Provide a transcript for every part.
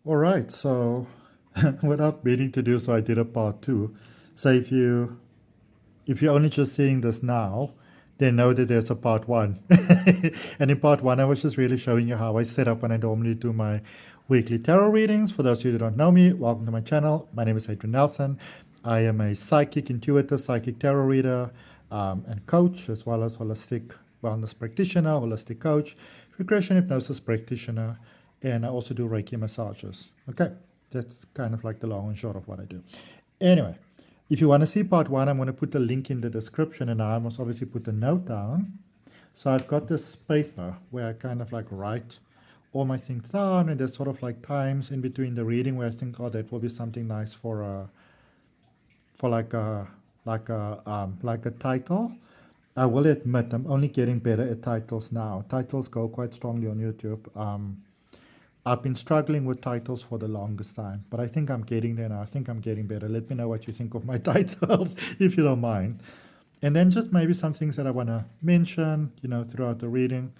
All right, so without meaning to do so, I did a part two. So if you're only just seeing this now, then know that there's a part one. And in part one, I was just really showing you how I set up when I normally do my weekly tarot readings. For those of you who don't know me, welcome to my channel. My name is Adrian Nelson. I am a psychic, intuitive psychic tarot reader and coach, as well as holistic wellness practitioner, holistic coach, regression hypnosis practitioner, and I also do Reiki massages. Okay, that's kind of like the long and short of what I do. Anyway, if you want to see part one, I'm going to put the link in the description, and I must obviously put the note down. So I've got this paper where I kind of like write all my things down, and there's sort of like times in between the reading where I think, oh, that will be something nice for like a title. I will admit I'm only getting better at titles now. Titles go quite strongly on YouTube. I've been struggling with titles for the longest time, but I think I'm getting there now. I think I'm getting better. Let me know what you think of my titles, if you don't mind. And then just maybe some things that I want to mention, throughout the reading,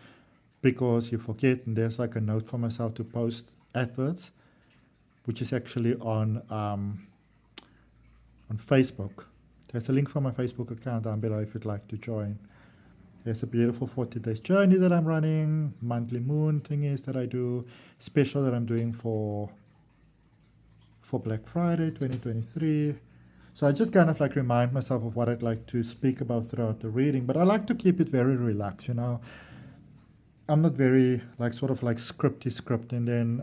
because you forget, and there's like a note for myself to post adverts, which is actually on Facebook. There's a link for my Facebook account down below if you'd like to join. There's a beautiful 40 days journey that I'm running, monthly moon thingies that I do, special that I'm doing for Black Friday 2023. So I just kind of like remind myself of what I'd like to speak about throughout the reading, but I like to keep it very relaxed, I'm not very sort of like script, and then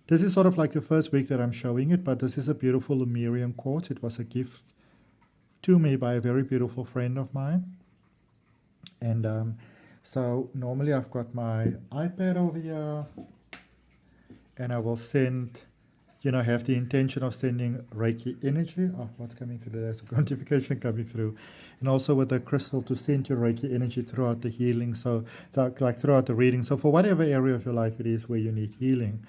this is sort of like the first week that I'm showing it, but this is a beautiful Lemurian quartz. It was a gift to me by a very beautiful friend of mine. And so normally I've got my iPad over here, and I will send, have the intention of sending Reiki energy. Oh, what's coming through? There's a notification coming through. And also with the crystal to send your Reiki energy throughout the healing, so like throughout the reading. So for whatever area of your life it is where you need healing.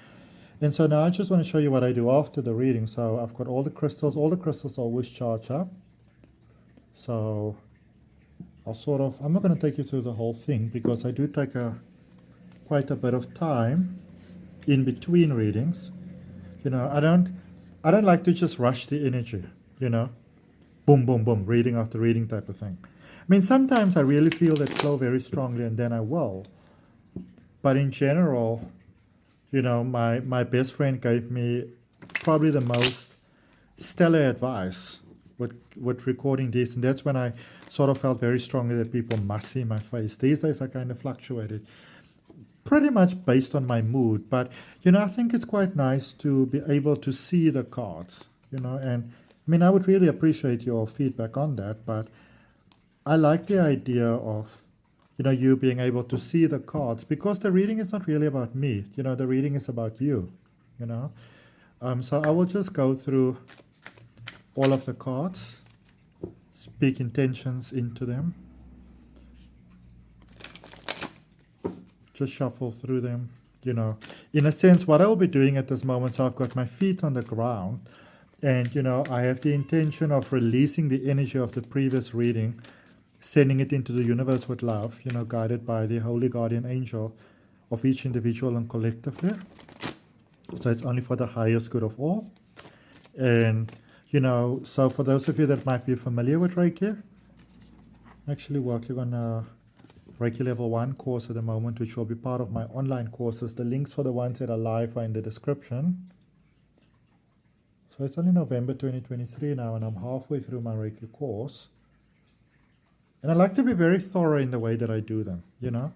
And so now I just want to show you what I do after the reading. So I've got all the crystals. All the crystals always charge up. So I'm not going to take you through the whole thing because I do take quite a bit of time in between readings. I don't like to just rush the energy, boom, boom, boom, reading after reading type of thing. I mean, sometimes I really feel that flow very strongly and then I will. But in general, my best friend gave me probably the most stellar advice with recording this, and that's when I sort of felt very strongly that people must see my face. These days I kind of fluctuated pretty much based on my mood, but I think it's quite nice to be able to see the cards, and I mean I would really appreciate your feedback on that, but I like the idea of you being able to see the cards, because the reading is not really about me, the reading is about you, so I will just go through all of the cards, speak intentions into them, just shuffle through them, in a sense what I will be doing at this moment. So I've got my feet on the ground, and I have the intention of releasing the energy of the previous reading, sending it into the universe with love, guided by the holy guardian angel of each individual and collectively. So it's only for the highest good of all. And so for those of you that might be familiar with Reiki, I'm actually working on a Reiki Level 1 course at the moment, which will be part of my online courses. The links for the ones that are live are in the description. So it's only November 2023 now, and I'm halfway through my Reiki course. And I like to be very thorough in the way that I do them, A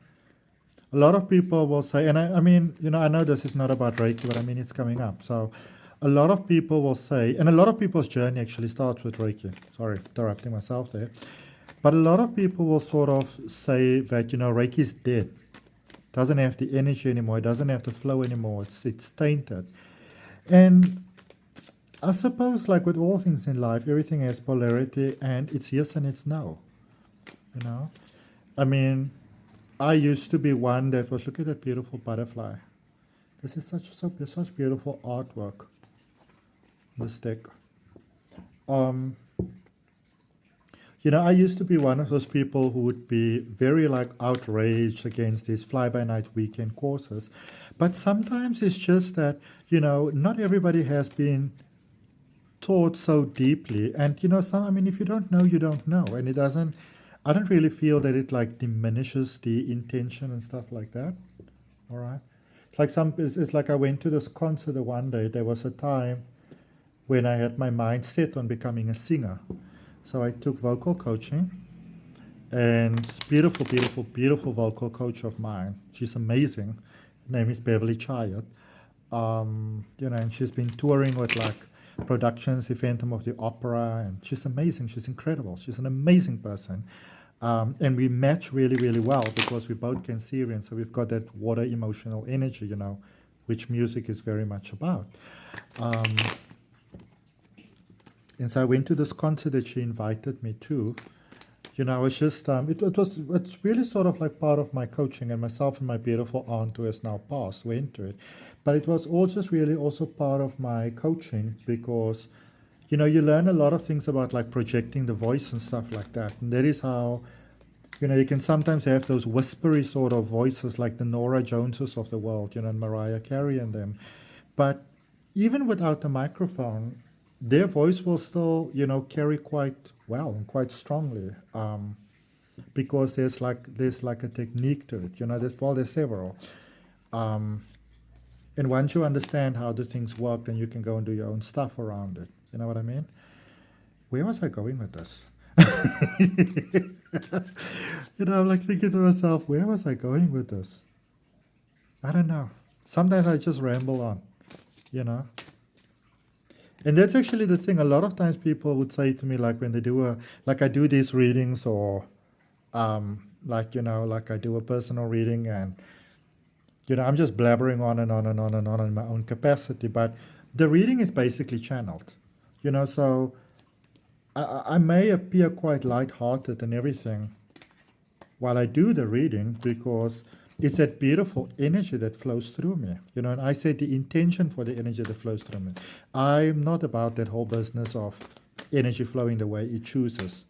lot of people will say, and I mean, I know this is not about Reiki, but I mean, it's coming up. So a lot of people will say, and a lot of people's journey actually starts with Reiki. Sorry, interrupting myself there. But a lot of people will sort of say that, Reiki is dead. Doesn't have the energy anymore. It doesn't have the flow anymore. It's tainted. And I suppose, like with all things in life, everything has polarity, and it's yes and it's no. I mean, I used to be one that was, look at that beautiful butterfly. This is such beautiful artwork. This deck. I used to be one of those people who would be very like outraged against these fly-by-night weekend courses. But sometimes it's just that, not everybody has been taught so deeply. And, if you don't know, you don't know. And I don't really feel that it like diminishes the intention and stuff like that. All right. It's like I went to this concert the one day. There was a time when I had my mind set on becoming a singer. So I took vocal coaching, and beautiful, beautiful, beautiful vocal coach of mine. She's amazing. Her name is Beverly Chayat. And she's been touring with like productions, the Phantom of the Opera, and she's amazing. She's incredible. She's an amazing person. And we match really, really well because we both Cancerian, so we've got that water emotional energy, which music is very much about. And so I went to this concert that she invited me to. It's just, it's really sort of like part of my coaching, and myself and my beautiful aunt who has now passed went to it. But it was all just really also part of my coaching because, you learn a lot of things about like projecting the voice and stuff like that. And that is how, you can sometimes have those whispery sort of voices like the Nora Joneses of the world, and Mariah Carey and them. But even without the microphone, their voice will still, carry quite well and quite strongly, because there's like a technique to it. There's several, and once you understand how the things work, then you can go and do your own stuff around it. You know what I mean? Where was I going with this? I'm like thinking to myself, where was I going with this? I don't know. Sometimes I just ramble on, And that's actually the thing. A lot of times people would say to me, like when they do I do these readings, or like I do a personal reading, and I'm just blabbering on and on and on and on in my own capacity. But the reading is basically channeled, So I may appear quite lighthearted and everything while I do the reading, because it's that beautiful energy that flows through me, and I say the intention for the energy that flows through me. I'm not about that whole business of energy flowing the way it chooses,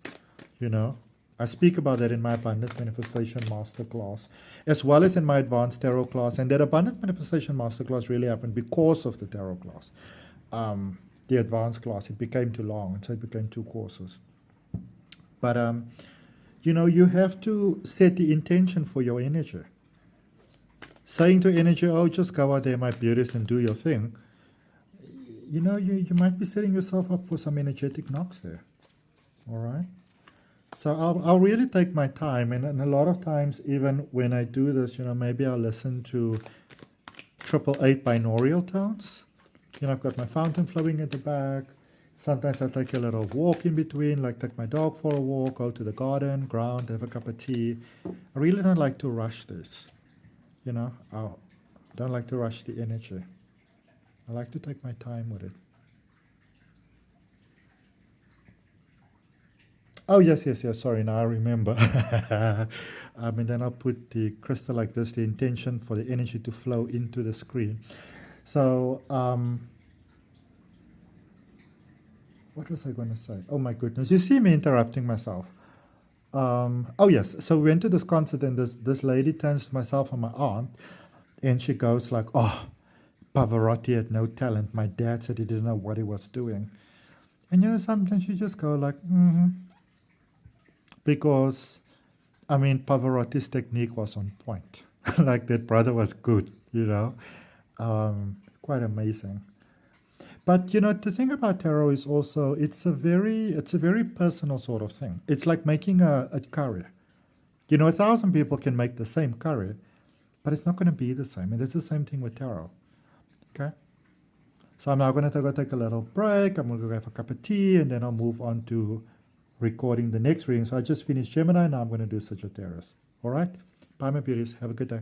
I speak about that in my Abundance Manifestation Masterclass, as well as in my Advanced Tarot class. And that Abundance Manifestation Masterclass really happened because of the Tarot class. The Advanced class, it became too long, and so it became 2 courses. But, you have to set the intention for your energy. Saying to energy, oh, just go out there, my beauties, and do your thing. You might be setting yourself up for some energetic knocks there. All right? So I'll really take my time, and a lot of times, even when I do this, maybe I'll listen to 888 binaural tones. I've got my fountain flowing at the back. Sometimes I take a little walk in between, like take my dog for a walk, go to the garden, ground, have a cup of tea. I really don't like to rush this. I don't like to rush the energy. I like to take my time with it. Oh, yes. Sorry, now I remember. And then I'll put the crystal like this, the intention for the energy to flow into the screen. So, what was I going to say? Oh, my goodness. You see me interrupting myself. Oh, yes. So we went to this concert, and this lady turns to myself and my aunt, and she goes like, oh, Pavarotti had no talent. My dad said he didn't know what he was doing. And, sometimes you just go like, Because, Pavarotti's technique was on point. Like that brother was good, Quite amazing. But, the thing about tarot is also, it's a very personal sort of thing. It's like making a curry. 1,000 people can make the same curry, but it's not going to be the same. And it's the same thing with tarot. Okay? So I'm now going to go take a little break. I'm going to go have a cup of tea, and then I'll move on to recording the next reading. So I just finished Gemini, now I'm going to do Sagittarius. All right? Bye, my beauties. Have a good day.